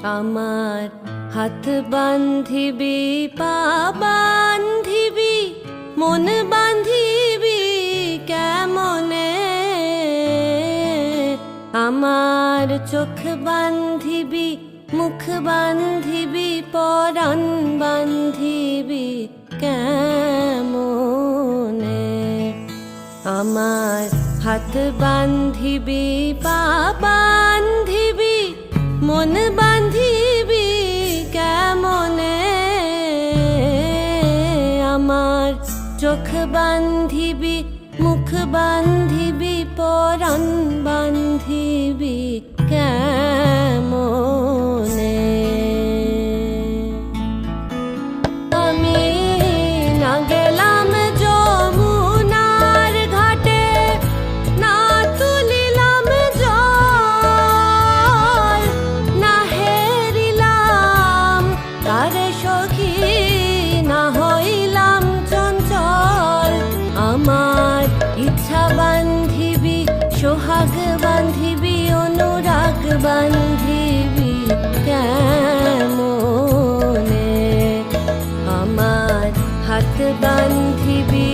আমার হাত বান্ধিবি পা বান্ধিবি মন বান্ধিবি কেমনে, আমার চোখ বান্ধিবি মুখ বান্ধিবি পরাণ বান্ধিবি কেমনে, আমার হাত বান্ধিবি পা বান্ধিবি মন বান্ধিবি কেমনে, আমার চোখ বান্ধিবি মুখ বান্ধিবি পরাণ বান্ধিবি কেমনে। আমি না গেলাম যমুনার ঘাটে, না তুলিলাম জল, না হেরিলাম তারে সখী, না হইলাম চঞ্চল, আমার ইচ্ছা বান্ধিবি সোহাগ বান্ধিবি অনুরাগ বান্ধিবি কেমনে, আমার হাত বান্ধিবি